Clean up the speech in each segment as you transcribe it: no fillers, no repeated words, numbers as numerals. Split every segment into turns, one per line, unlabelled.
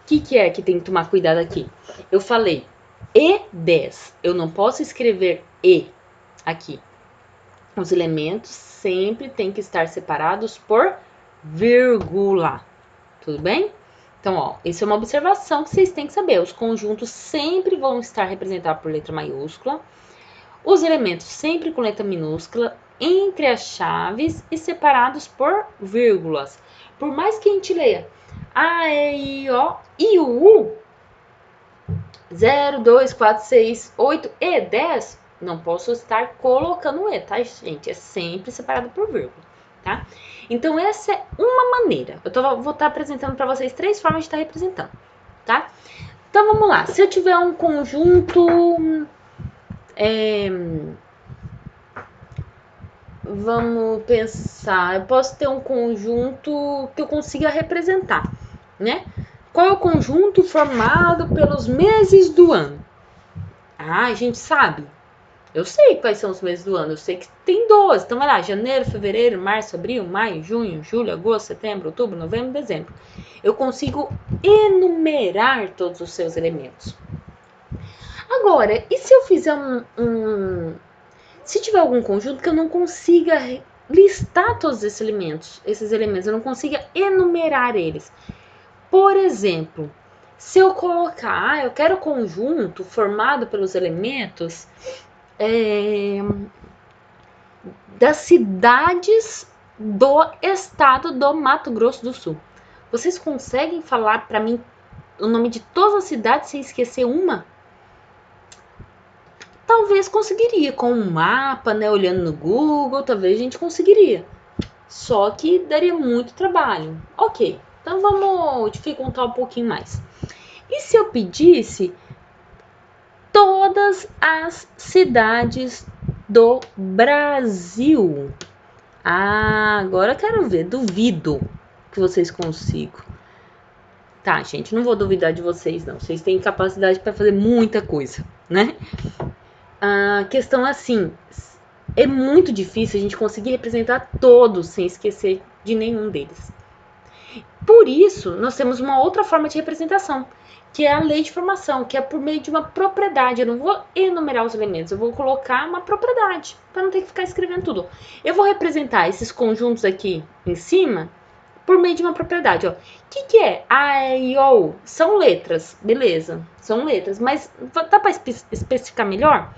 que é que tem que tomar cuidado aqui? Eu falei E10. Eu não posso escrever E aqui. Os elementos sempre têm que estar separados por vírgula. Tudo bem? Então, ó, isso é uma observação que vocês têm que saber. Os conjuntos sempre vão estar representados por letra maiúscula. Os elementos sempre com letra minúscula, entre as chaves e separados por vírgulas. Por mais que a gente leia A, E, I, O e o U, 0, 2, 4, 6, 8 e 10, não posso estar colocando E, tá, gente? É sempre separado por vírgula, tá? Então, essa é uma maneira. Vou estar apresentando para vocês 3 formas de estar representando, tá? Então, vamos lá. Se eu tiver um conjunto... vamos pensar, eu posso ter um conjunto que eu consiga representar, né? Qual é o conjunto formado pelos meses do ano? Ah, a gente sabe. Eu sei quais são os meses do ano, eu sei que tem 12. Então, vai lá, janeiro, fevereiro, março, abril, maio, junho, julho, agosto, setembro, outubro, novembro, dezembro. Eu consigo enumerar todos os seus elementos. Agora, e se eu fizer se tiver algum conjunto que eu não consiga listar todos esses elementos, eu não consiga enumerar eles. Por exemplo, se eu colocar, eu quero conjunto formado pelos elementos das cidades do estado do Mato Grosso do Sul. Vocês conseguem falar para mim o nome de todas as cidades sem esquecer uma? Talvez conseguiria, com um mapa, né, olhando no Google, talvez a gente conseguiria. Só que daria muito trabalho. Ok, então vamos dificultar um pouquinho mais. E se eu pedisse todas as cidades do Brasil? Ah, agora eu quero ver, duvido que vocês consigam. Tá, gente, não vou duvidar de vocês, não. Vocês têm capacidade para fazer muita coisa, né? A questão é assim, é muito difícil a gente conseguir representar todos sem esquecer de nenhum deles. Por isso, nós temos uma outra forma de representação, que é a lei de formação, que é por meio de uma propriedade. Eu não vou enumerar os elementos, eu vou colocar uma propriedade, para não ter que ficar escrevendo tudo. Eu vou representar esses conjuntos aqui em cima por meio de uma propriedade. O que é? A, E, I, O, são letras, beleza, são letras, mas dá para especificar melhor?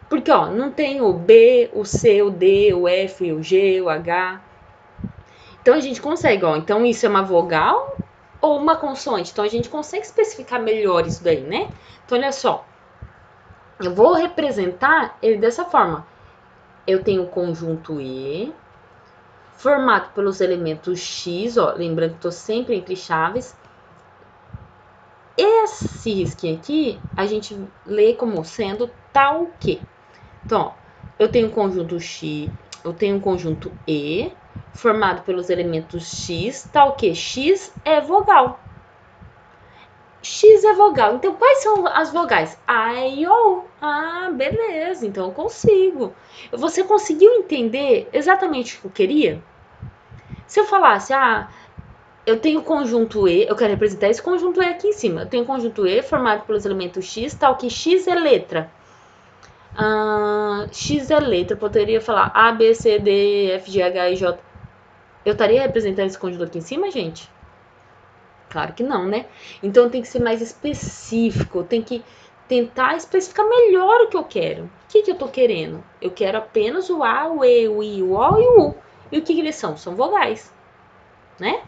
Porque, ó, não tem o B, o C, o D, o F, o G, o H. Então, a gente consegue, ó, então isso é uma vogal ou uma consoante? Então, a gente consegue especificar melhor isso daí, né? Então, olha só, eu vou representar ele dessa forma. Eu tenho o conjunto E, formado pelos elementos X, ó, lembrando que estou sempre entre chaves. Esse risquinho aqui, a gente lê como sendo tal que. Então, ó, eu tenho um conjunto X, eu tenho um conjunto E, formado pelos elementos X, tal que X é vogal. X é vogal. Então, quais são as vogais? A, E, I, O. Ah, beleza. Então, eu consigo. Você conseguiu entender exatamente o que eu queria? Se eu falasse, eu tenho conjunto E, eu quero representar esse conjunto E aqui em cima. Eu tenho conjunto E formado pelos elementos X, tal que X é letra. X é letra, eu poderia falar A, B, C, D, E, F, G, H, I, J. Eu estaria representando esse conjunto aqui em cima, gente? Claro que não, né? Então tem que ser mais específico, tem que tentar especificar melhor o que eu quero. O que eu tô querendo? Eu quero apenas o A, o E, o I, o O e o U. E o que eles são? São vogais, né?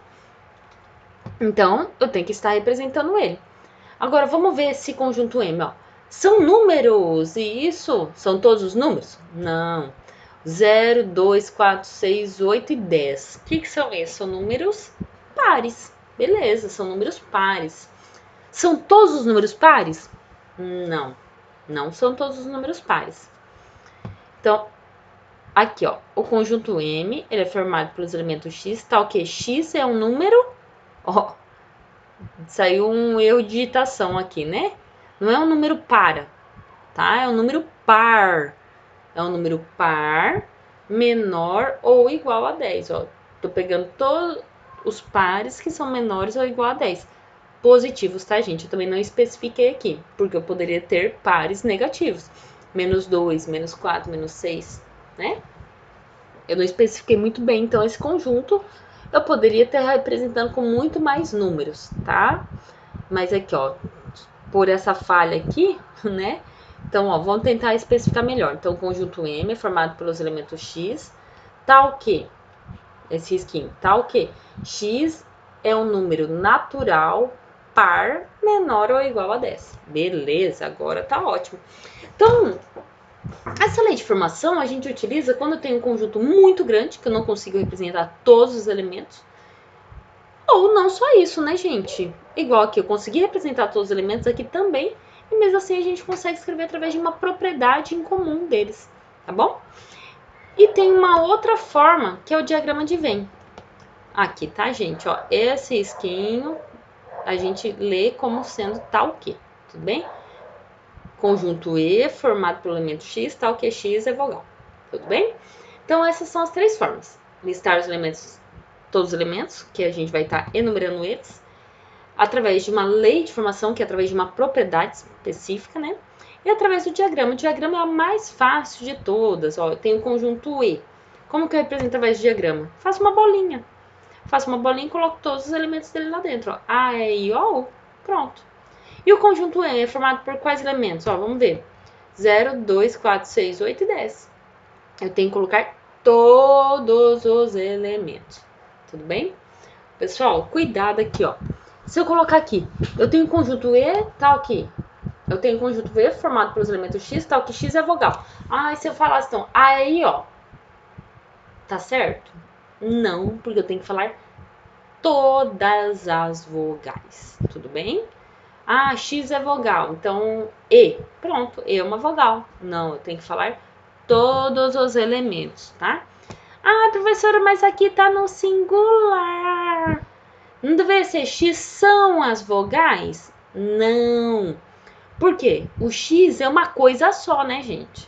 Então, eu tenho que estar representando ele. Agora, vamos ver esse conjunto M, ó. São números, e isso são todos os números? Não. 0, 2, 4, 6, 8 e 10. O que são esses? São números pares. Beleza, são números pares. São todos os números pares? Não, não são todos os números pares. Então, aqui, ó, o conjunto M, ele é formado pelos elementos X, tal que X é um número, ó, saiu um erro de digitação aqui, né? Não é um número para, tá? É um número par. É um número par menor ou igual a 10, ó. Tô pegando todos os pares que são menores ou igual a 10. positivos, tá, gente? Eu também não especifiquei aqui, porque eu poderia ter pares negativos. -2, -4, -6, né? Eu não especifiquei muito bem, então esse conjunto eu poderia estar representando com muito mais números, tá? Mas aqui, ó, por essa falha aqui, né? Então, ó, vamos tentar especificar melhor. Então, o conjunto M é formado pelos elementos X, tal que, esse risquinho, tal que X é um número natural par menor ou igual a 10. Beleza, agora tá ótimo. Então, essa lei de formação a gente utiliza quando eu tenho um conjunto muito grande, que eu não consigo representar todos os elementos. Ou não só isso, né, gente? Igual aqui, eu consegui representar todos os elementos aqui também, e mesmo assim a gente consegue escrever através de uma propriedade em comum deles, tá bom? E tem uma outra forma, que é o diagrama de Venn. Aqui, tá, gente? Ó, esse risquinho a gente lê como sendo tal que, tudo bem? Conjunto E formado pelo elemento X, tal que X é vogal, tudo bem? Então, essas são as três formas. Listar os elementos, todos os elementos, que a gente vai estar enumerando eles, através de uma lei de formação, que é através de uma propriedade específica, né? E através do diagrama. O diagrama é a mais fácil de todas. Ó, eu tenho o conjunto E. Como que eu represento através do diagrama? Faço uma bolinha. Faço uma bolinha e coloco todos os elementos dele lá dentro. Ó. A, E, I, O, pronto. E o conjunto E é formado por quais elementos? Ó, vamos ver. 0, 2, 4, 6, 8 e 10. Eu tenho que colocar todos os elementos. Tudo bem? Pessoal, cuidado aqui, ó. Se eu colocar aqui, eu tenho um conjunto E, tal que. Eu tenho um conjunto E formado pelos elementos X, tal que X é vogal. Ah, e se eu falasse, então, aí, ó. Tá certo? Não, porque eu tenho que falar todas as vogais. Tudo bem? Ah, X é vogal, então E. Pronto, E é uma vogal. Não, eu tenho que falar todos os elementos, tá? Ah, professora, mas aqui tá no singular. Não deveria ser X são as vogais? Não. Por quê? O X é uma coisa só, né, gente?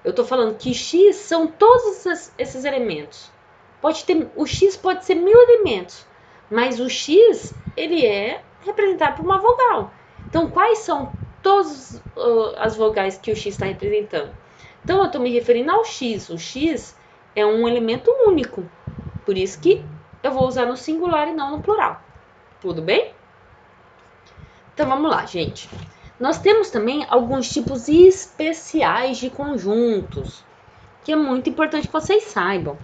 Eu tô falando que X são todos esses elementos. O X pode ser 1000 elementos, mas o X, ele é representado por uma vogal. Então, quais são todas as vogais que o X está representando? Então, eu estou me referindo ao X. O X é um elemento único. Por isso que eu vou usar no singular e não no plural. Tudo bem? Então, vamos lá, gente. Nós temos também alguns tipos especiais de conjuntos, que é muito importante que vocês saibam.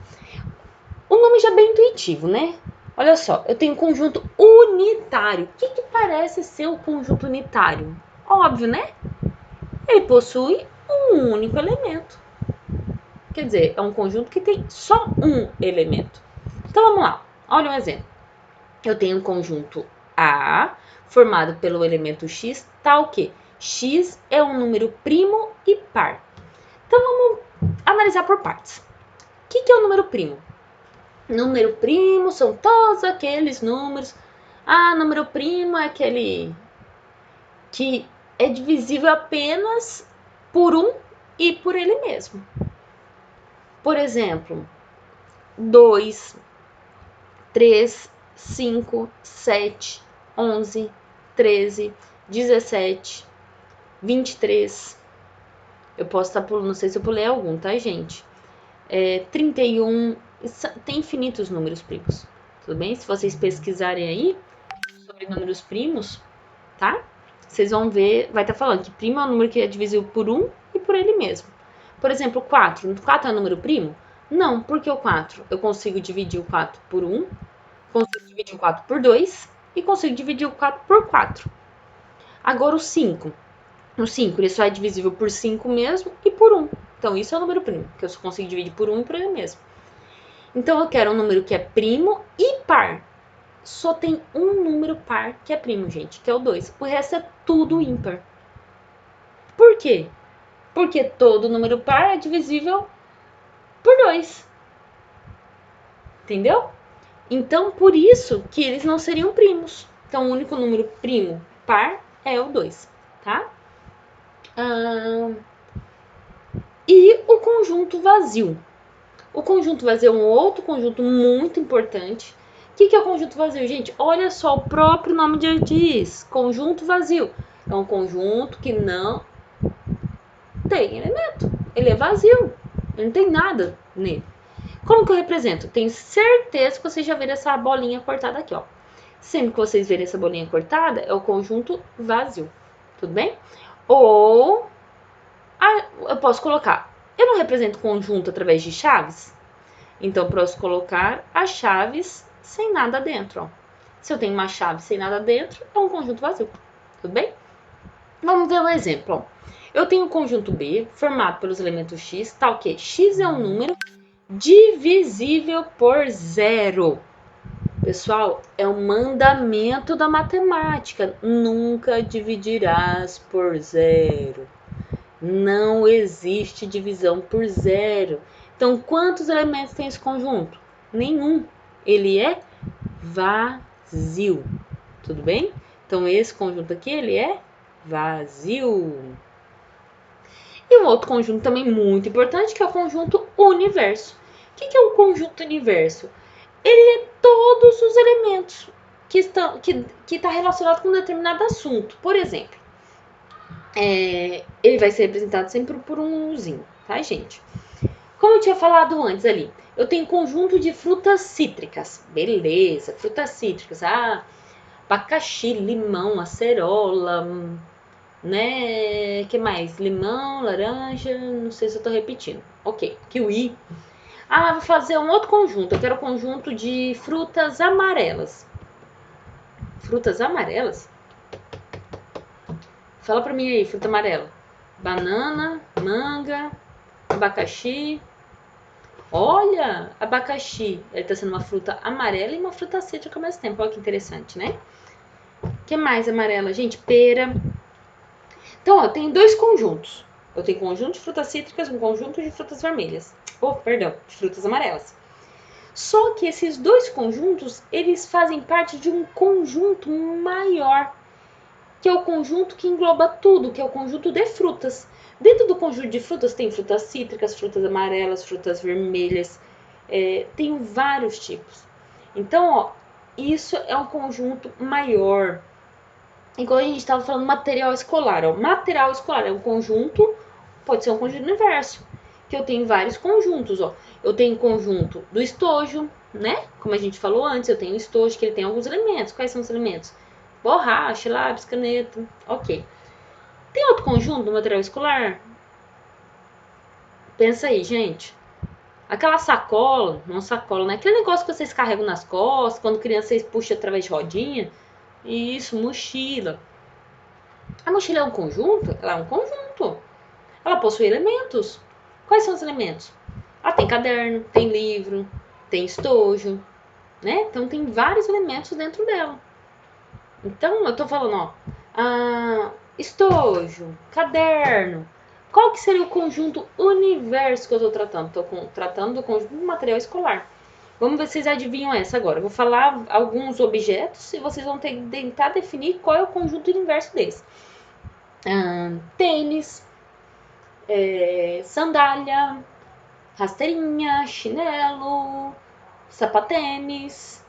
O nome já é bem intuitivo, né? Olha só, eu tenho um conjunto unitário. O que parece ser o conjunto unitário? Óbvio, né? Ele possui um único elemento. Quer dizer, é um conjunto que tem só um elemento. Então, vamos lá. Olha um exemplo. Eu tenho um conjunto A, formado pelo elemento X, tal que X é um número primo e par. Então, vamos analisar por partes. O que é o número primo? Número primo são todos aqueles números. Ah, número primo é aquele que é divisível apenas por um e por ele mesmo. Por exemplo, 2, 3, 5, 7, 11, 13, 17, 23. Eu posso estar pulando, não sei se eu pulei algum, tá, gente? 31, tem infinitos números primos, tudo bem? Se vocês pesquisarem aí sobre números primos, tá? Vocês vão ver, vai estar falando que primo é um número que é divisível por 1 e por ele mesmo. Por exemplo, 4. 4 é um número primo? Não, porque o 4, eu consigo dividir o 4 por 1, consigo dividir o 4 por 2 e consigo dividir o 4 por 4. Agora o 5. O 5, ele só é divisível por 5 mesmo e por 1. Então, isso é o número primo, que eu só consigo dividir por 1 e por ele mesmo. Então, eu quero um número que é primo e par. Só tem um número par que é primo, gente, que é o 2. O resto é tudo ímpar. Por quê? Porque todo número par é divisível por 2. Entendeu? Então, por isso que eles não seriam primos. Então, o único número primo par é o 2, tá? E o conjunto vazio. O conjunto vazio é um outro conjunto muito importante, O que é o conjunto vazio, gente? Olha só, o próprio nome já diz, conjunto vazio. É um conjunto que não tem elemento. Ele é vazio. Ele não tem nada nele. Como que eu represento? Tenho certeza que vocês já viram essa bolinha cortada aqui, ó. Sempre que vocês verem essa bolinha cortada, é o conjunto vazio. Tudo bem? Ou eu posso colocar. Eu não represento conjunto através de chaves? Então, eu posso colocar as chaves sem nada dentro, ó. Se eu tenho uma chave sem nada dentro, é um conjunto vazio. Tudo bem? Vamos ver um exemplo, ó. Eu tenho o conjunto B, formado pelos elementos x, tal que x é um número divisível por zero. Pessoal, é um mandamento da matemática. Nunca dividirás por zero. Não existe divisão por zero. Então, quantos elementos tem esse conjunto? Nenhum. Ele é vazio. Tudo bem? Então, esse conjunto aqui, ele é vazio. E um outro conjunto também muito importante, que é o conjunto universo. O que é o conjunto universo? Ele é todos os elementos que está relacionado com um determinado assunto. Por exemplo, ele vai ser representado sempre por um uzinho, tá, gente? Como eu tinha falado antes ali, eu tenho conjunto de frutas cítricas. Beleza, frutas cítricas. Abacaxi, limão, acerola, né? Que mais? Limão, laranja, não sei se eu tô repetindo. Ok, kiwi. Vou fazer um outro conjunto. Eu quero conjunto de frutas amarelas. Frutas amarelas? Fala pra mim aí, fruta amarela. Banana, manga, abacaxi. Olha, abacaxi. Ele tá sendo uma fruta amarela e uma fruta cítrica ao mesmo tempo. Olha que interessante, né? O que mais amarela? Gente, pera. Então, ó, eu tenho dois conjuntos. Eu tenho conjunto de frutas cítricas e um conjunto de frutas vermelhas. Perdão, de frutas amarelas. Só que esses dois conjuntos, eles fazem parte de um conjunto maior, que é o conjunto que engloba tudo, que é o conjunto de frutas. Dentro do conjunto de frutas tem frutas cítricas, frutas amarelas, frutas vermelhas, tem vários tipos. Então, ó, isso é um conjunto maior. Igual a gente estava falando material escolar, ó. Material escolar é um conjunto, pode ser um conjunto universo, que eu tenho vários conjuntos, ó. Eu tenho o conjunto do estojo, né? Como a gente falou antes, eu tenho o estojo que ele tem alguns elementos. Quais são os elementos? Borracha, lápis, caneta, ok. Tem outro conjunto do material escolar? Pensa aí, gente. Aquela sacola, não sacola, né? Aquele negócio que vocês carregam nas costas, quando criança vocês puxam através de rodinha. Isso, mochila. A mochila é um conjunto? Ela é um conjunto. Ela possui elementos. Quais são os elementos? Tem caderno, tem livro, tem estojo, né? Então tem vários elementos dentro dela. Então eu tô falando, ó, estojo, caderno. Qual que seria o conjunto universo que eu tô tratando? Tô tratando do conjunto do material escolar. Vamos ver se vocês adivinham essa agora. Eu vou falar alguns objetos e vocês vão tentar definir qual é o conjunto universo deles. Tênis, sandália, rasteirinha, chinelo, sapatênis.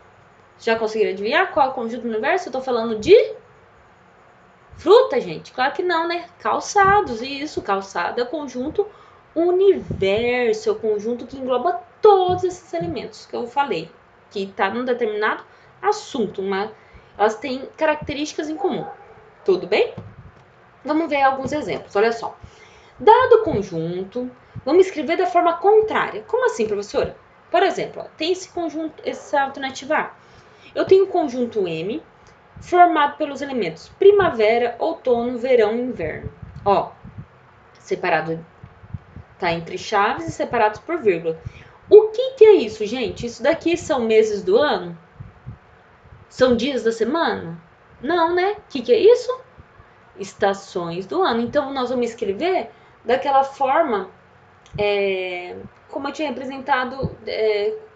Já conseguiram adivinhar qual é o conjunto do universo? Eu tô falando de fruta, gente. Claro que não, né? Calçados. Isso, calçado é o conjunto universo. É o conjunto que engloba todos esses elementos que eu falei. Que tá num determinado assunto. Elas têm características em comum. Tudo bem? Vamos ver alguns exemplos. Olha só. Dado o conjunto, vamos escrever da forma contrária. Como assim, professora? Por exemplo, tem esse conjunto, essa alternativa A. Eu tenho o conjunto M, formado pelos elementos primavera, outono, verão e inverno. Ó, separado, tá entre chaves e separados por vírgula. O que é isso, gente? Isso daqui são meses do ano? São dias da semana? Não, né? O que é isso? Estações do ano. Então, nós vamos escrever daquela forma, como eu tinha representado,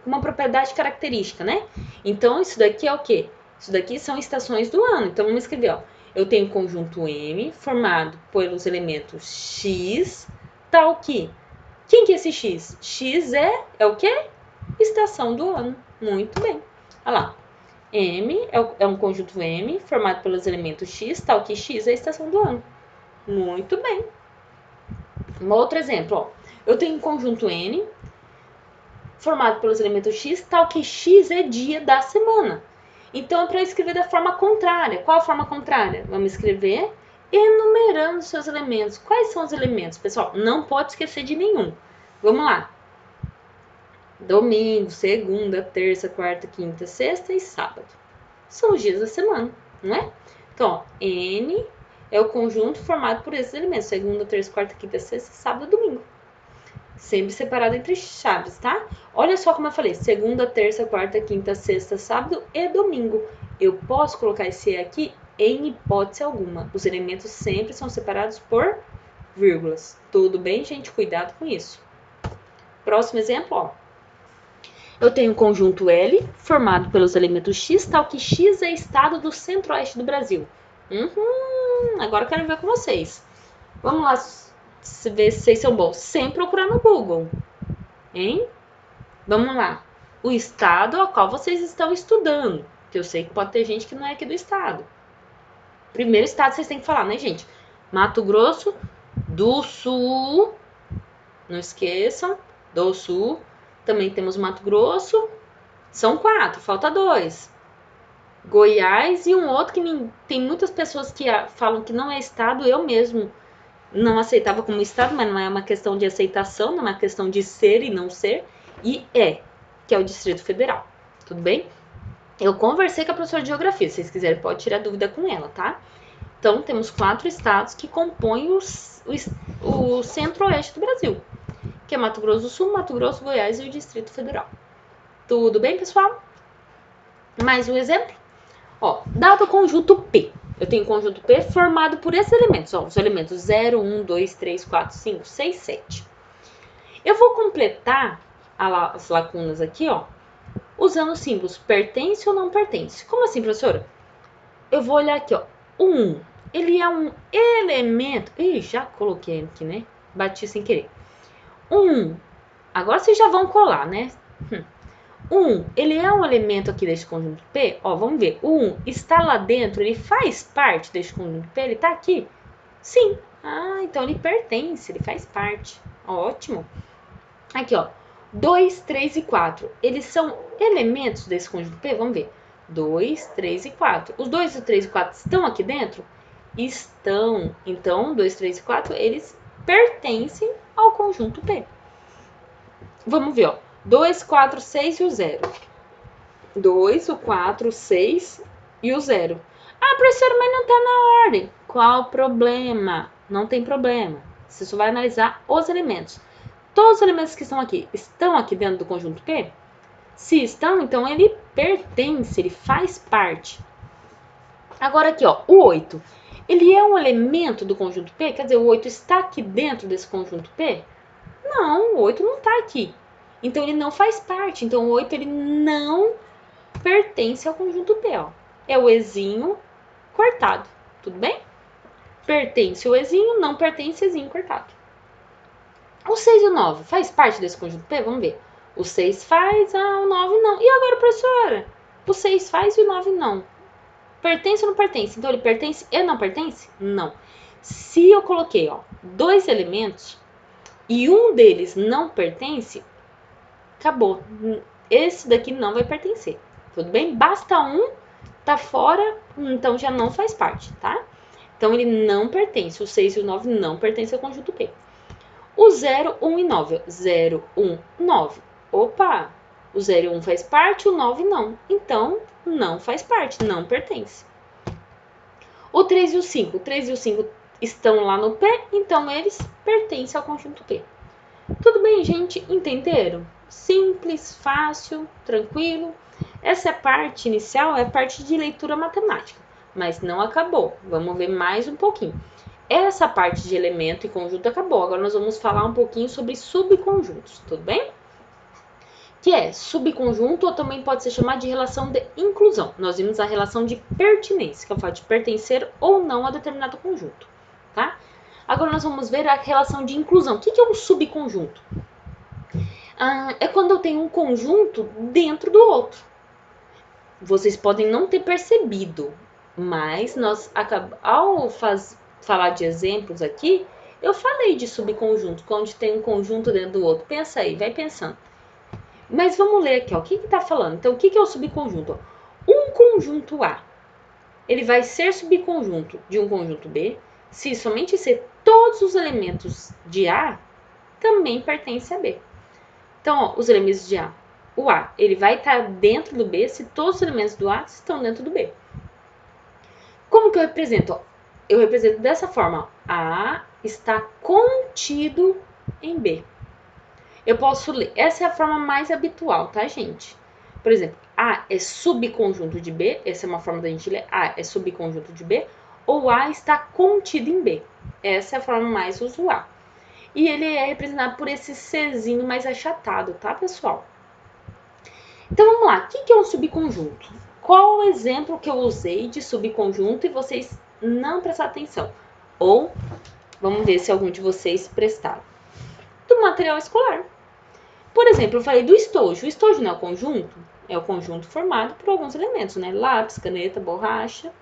uma propriedade característica, né? Então, isso daqui é o quê? Isso daqui são estações do ano. Então, vamos escrever, ó. Eu tenho o conjunto M, formado pelos elementos X, tal que... Quem que é esse X? X é o quê? Estação do ano. Muito bem. Olha lá. M é um conjunto M formado pelos elementos X, tal que X é a estação do ano. Muito bem. Um outro exemplo, ó. Eu tenho um conjunto N formado pelos elementos X, tal que X é dia da semana. Então, é para escrever da forma contrária. Qual a forma contrária? Vamos escrever enumerando seus elementos. Quais são os elementos, pessoal? Não pode esquecer de nenhum. Vamos lá. Domingo, segunda, terça, quarta, quinta, sexta e sábado. São os dias da semana, não é? Então, ó, N é o conjunto formado por esses elementos. Segunda, terça, quarta, quinta, sexta, sábado, domingo. Sempre separado entre chaves, tá? Olha só como eu falei, segunda, terça, quarta, quinta, sexta, sábado e domingo. Eu posso colocar esse E aqui em hipótese alguma. Os elementos sempre são separados por vírgulas. Tudo bem, gente? Cuidado com isso. Próximo exemplo, ó. Eu tenho o conjunto L, formado pelos elementos X, tal que X é estado do centro-oeste do Brasil. Agora eu quero ver com vocês. Vamos lá ver se vocês são bons. Sem procurar no Google, hein? Vamos lá. O estado ao qual vocês estão estudando. Que eu sei que pode ter gente que não é aqui do estado. Primeiro estado vocês têm que falar, né, gente? Mato Grosso do Sul. Não esqueçam, do Sul. Também temos Mato Grosso. São 4, falta 2. Goiás e um outro que tem muitas pessoas que falam que não é estado. Eu mesmo não aceitava como estado, mas não é uma questão de aceitação, não é uma questão de ser e não ser. E que é o Distrito Federal. Tudo bem? Eu conversei com a professora de geografia. Se vocês quiserem, pode tirar dúvida com ela, tá? Então, temos 4 estados que compõem o centro-oeste do Brasil, que é Mato Grosso do Sul, Mato Grosso, Goiás e o Distrito Federal. Tudo bem, pessoal? Mais um exemplo? Ó, dado o conjunto P, eu tenho um conjunto P formado por esses elementos, ó, os elementos 0, 1, 2, 3, 4, 5, 6, 7. Eu vou completar as lacunas aqui, ó, usando os símbolos pertence ou não pertence. Como assim, professora? Eu vou olhar aqui, ó, 1, ele é um elemento... Ih, já coloquei aqui, né? Bati sem querer. 1, agora vocês já vão colar, né? 1, ele é um elemento aqui desse conjunto P? Ó, vamos ver. O 1 está lá dentro, ele faz parte desse conjunto P? Ele está aqui? Sim. Ah, então ele pertence, ele faz parte. Ótimo. Aqui, ó. 2, 3 e 4. Eles são elementos desse conjunto P? Vamos ver. 2, 3 e 4. Os 2, o 3 e 4 estão aqui dentro? Estão. Então, 2, 3 e 4, eles pertencem ao conjunto P. Vamos ver, ó. 2, 4, 6 e o 0. 2, o 4, o 6 e o 0. Ah, professora, mas não tá na ordem. Qual o problema? Não tem problema. Você só vai analisar os elementos. Todos os elementos que estão aqui dentro do conjunto P? Se estão, então ele pertence, ele faz parte. Agora aqui, ó, o 8. Ele é um elemento do conjunto P? Quer dizer, o 8 está aqui dentro desse conjunto P? Não, o 8 não está aqui. Então, ele não faz parte. Então, o 8 ele não pertence ao conjunto P. Ó. É o Ezinho cortado. Tudo bem? Pertence o Ezinho, não pertence o Ezinho cortado. O 6 e o 9 faz parte desse conjunto P? Vamos ver. O 6 faz, o 9 não. E agora, professora? O 6 faz e o 9 não. Pertence ou não pertence? Então, ele pertence e não pertence? Não. Se eu coloquei, ó, 2 elementos e um deles não pertence, acabou. Esse daqui não vai pertencer. Tudo bem? Basta um tá fora, então já não faz parte, tá? Então, ele não pertence. O 6 e o 9 não pertencem ao conjunto P. O 0, 1 e 9. 0, 1, 9. Opa! O 0 e 1 faz parte, o 9 não. Então, não faz parte, não pertence. O 3 e o 5. O 3 e o 5 estão lá no P, então eles pertencem ao conjunto P. Tudo bem, gente? Entenderam? Simples, fácil, tranquilo. Essa parte inicial é a parte de leitura matemática, mas não acabou. Vamos ver mais um pouquinho. Essa parte de elemento e conjunto acabou. Agora nós vamos falar um pouquinho sobre subconjuntos, tudo bem? Que é subconjunto ou também pode ser chamado de relação de inclusão. Nós vimos a relação de pertinência, que é o fato de pertencer ou não a determinado conjunto, tá? Agora nós vamos ver a relação de inclusão. O que é um subconjunto? É quando eu tenho um conjunto dentro do outro. vocês podem não ter percebido, mas ao falar de exemplos aqui, eu falei de subconjunto, onde tem um conjunto dentro do outro. Pensa aí, vai pensando. Mas vamos ler aqui, ó, o que está falando? Então, o que é o subconjunto? Um conjunto A, ele vai ser subconjunto de um conjunto B, se somente se todos os elementos de A também pertencem a B. Então, ó, os elementos de A, o A, ele vai estar dentro do B se todos os elementos do A estão dentro do B. Como que eu represento? Eu represento dessa forma. A está contido em B. Eu posso ler. Essa é a forma mais habitual, tá, gente? Por exemplo, A é subconjunto de B. Essa é uma forma da gente ler. A é subconjunto de B. Ou A está contido em B. Essa é a forma mais usual. E ele é representado por esse Czinho mais achatado, tá, pessoal? Então, vamos lá. O que é um subconjunto? Qual o exemplo que eu usei de subconjunto e vocês não prestaram atenção? Ou, vamos ver se algum de vocês prestaram. Do material escolar. Por exemplo, eu falei do estojo. O estojo não é o conjunto? É o conjunto formado por alguns elementos, né? Lápis, caneta, borracha.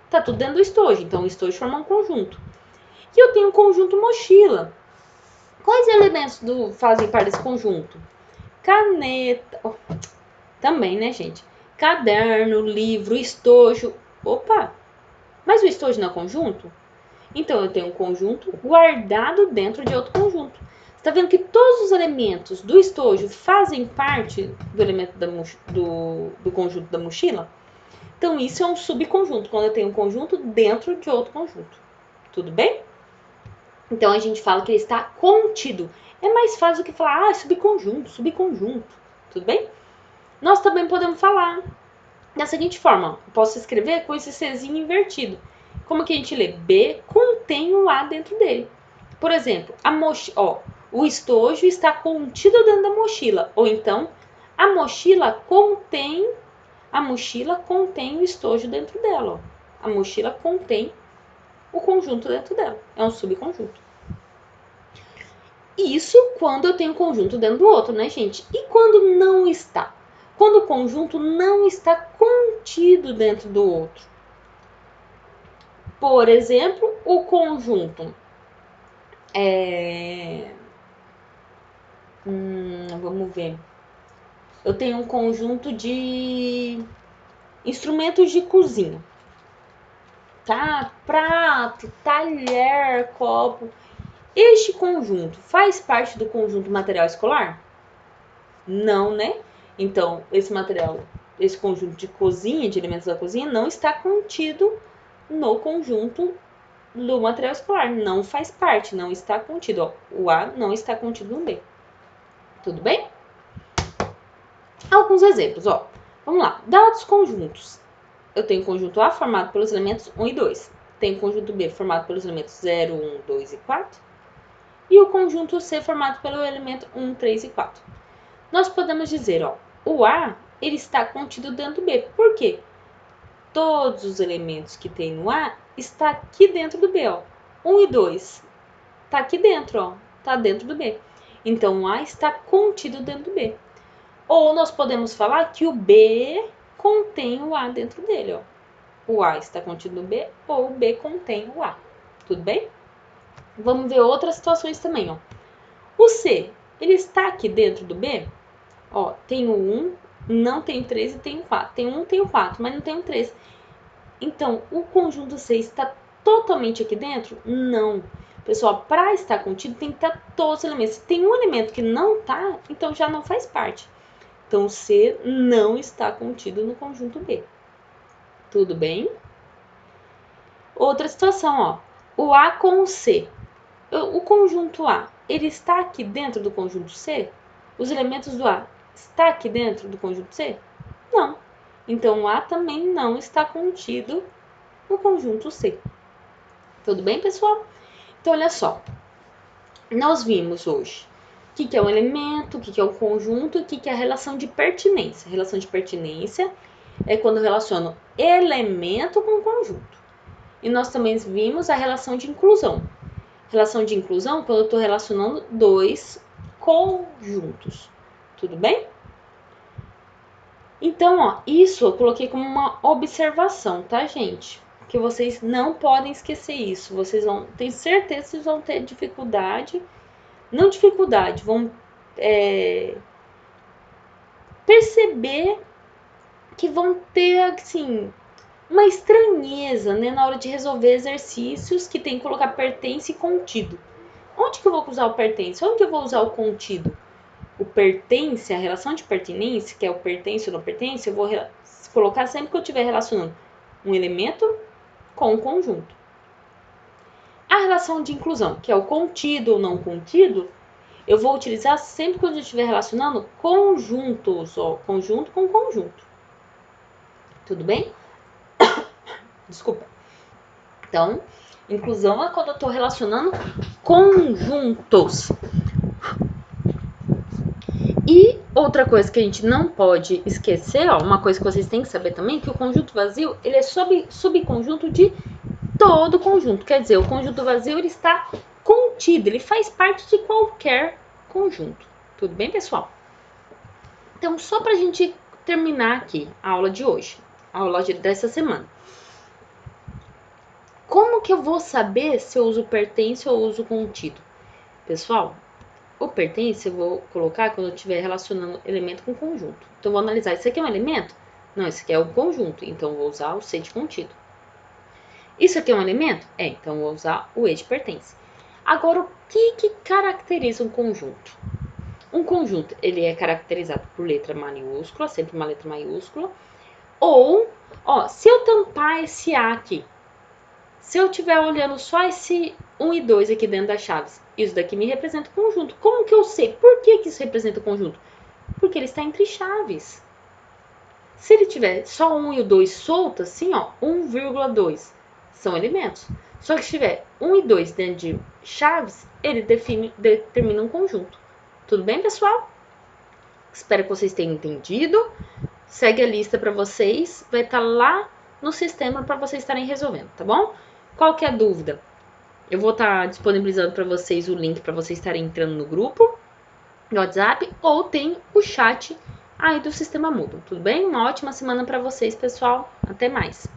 Tá tudo dentro do estojo. Então, o estojo forma um conjunto. E eu tenho o conjunto mochila. Quais elementos fazem parte desse conjunto? Caneta. Também, né, gente? Caderno, livro, estojo. Opa! Mas o estojo não é conjunto? Então, eu tenho um conjunto guardado dentro de outro conjunto. Você está vendo que todos os elementos do estojo fazem parte do elemento do conjunto da mochila? Então, isso é um subconjunto, quando eu tenho um conjunto dentro de outro conjunto. Tudo bem? Então, a gente fala que ele está contido. É mais fácil do que falar, subconjunto, subconjunto. Tudo bem? Nós também podemos falar da seguinte forma. Eu posso escrever com esse Czinho invertido. Como que a gente lê? B contém o A dentro dele. Por exemplo, o estojo está contido dentro da mochila. Ou então, a mochila contém o estojo dentro dela. Ó. A mochila contém o conjunto dentro dela. É um subconjunto. Isso quando eu tenho um conjunto dentro do outro, né, gente? E quando não está? Quando o conjunto não está contido dentro do outro. Por exemplo, o conjunto vamos ver. Eu tenho um conjunto de instrumentos de cozinha. Tá? Prato, talher, copo. Este conjunto faz parte do conjunto material escolar? Não, né? Então, esse conjunto de cozinha, de elementos da cozinha, não está contido no conjunto do material escolar. Não faz parte, não está contido. Ó, o A não está contido no B. Tudo bem? Alguns exemplos, ó. Vamos lá. Dados conjuntos. Eu tenho o conjunto A formado pelos elementos 1 e 2. Tenho o conjunto B formado pelos elementos 0, 1, 2 e 4. E o conjunto C formado pelo elemento 1, 3 e 4. Nós podemos dizer, ó, o A ele está contido dentro do B. Por quê? Todos os elementos que tem no A está aqui dentro do B, ó. 1 e 2 está aqui dentro, ó. Está dentro do B. Então, o A está contido dentro do B. Ou nós podemos falar que o B contém o A dentro dele, ó. O A está contido no B ou o B contém o A. Tudo bem? Vamos ver outras situações também, ó. O C, ele está aqui dentro do B? Ó, tem o 1, não tem o 3 e tem o 4. Tem o 1, tem o 4, mas não tem o 3. Então, o conjunto C está totalmente aqui dentro? Não. Pessoal, para estar contido tem que estar todos os elementos. Se tem um elemento que não está, então já não faz parte. Então, o C não está contido no conjunto B. Tudo bem? Outra situação, ó. O A com o C. O conjunto A, ele está aqui dentro do conjunto C? Os elementos do A está aqui dentro do conjunto C? Não. Então, o A também não está contido no conjunto C. Tudo bem, pessoal? Então, olha só. Nós vimos hoje o que é um elemento, o que é um conjunto e o que é a relação de pertinência. A relação de pertinência é quando eu relaciono elemento com conjunto. E nós também vimos a relação de inclusão. Relação de inclusão quando eu estou relacionando dois conjuntos. Tudo bem? Então, ó, isso eu coloquei como uma observação, tá, gente? Que vocês não podem esquecer isso. Vocês vão, tenho certeza que vocês vão ter dificuldade. Não dificuldade, vão perceber que vão ter, assim, uma estranheza, né, na hora de resolver exercícios que tem que colocar pertence e contido. Onde que eu vou usar o pertence? Onde que eu vou usar o contido? O pertence, a relação de pertinência, que é o pertence ou não pertence, eu vou colocar sempre que eu estiver relacionando um elemento com um conjunto. A relação de inclusão, que é o contido ou não contido, eu vou utilizar sempre quando eu estiver relacionando conjuntos, ó, conjunto com conjunto. Tudo bem? Desculpa. Então, inclusão é quando eu estou relacionando conjuntos. E outra coisa que a gente não pode esquecer, ó, uma coisa que vocês têm que saber também, que o conjunto vazio, ele é subconjunto de todo conjunto. Quer dizer, o conjunto vazio, ele está contido, ele faz parte de qualquer conjunto. Tudo bem, pessoal? Então, só para a gente terminar aqui a aula de hoje, a aula dessa semana. Como que eu vou saber se eu uso pertence ou uso contido? Pessoal, o pertence eu vou colocar quando eu estiver relacionando elemento com conjunto. Então, eu vou analisar, isso aqui é um elemento? Não, isso aqui é um conjunto, então eu vou usar o C de contido. Isso aqui é um elemento? É, então eu vou usar o E de pertence. Agora, o que caracteriza um conjunto? Um conjunto, ele é caracterizado por letra maiúscula, sempre uma letra maiúscula, ou, ó, se eu tampar esse A aqui, se eu estiver olhando só esse 1 e 2 aqui dentro das chaves, isso daqui me representa o conjunto. Como que eu sei? Por que isso representa o conjunto? Porque ele está entre chaves. Se ele tiver só 1 e o 2 solto, assim, ó, 1,2 são elementos. Só que se tiver 1 e 2 dentro de chaves, ele determina um conjunto. Tudo bem, pessoal? Espero que vocês tenham entendido. Segue a lista para vocês, vai estar lá no sistema para vocês estarem resolvendo, tá bom? Qualquer dúvida, eu vou estar disponibilizando para vocês o link para vocês estarem entrando no grupo, no WhatsApp, ou tem o chat aí do Sistema Moodle, tudo bem? Uma ótima semana para vocês, pessoal. Até mais!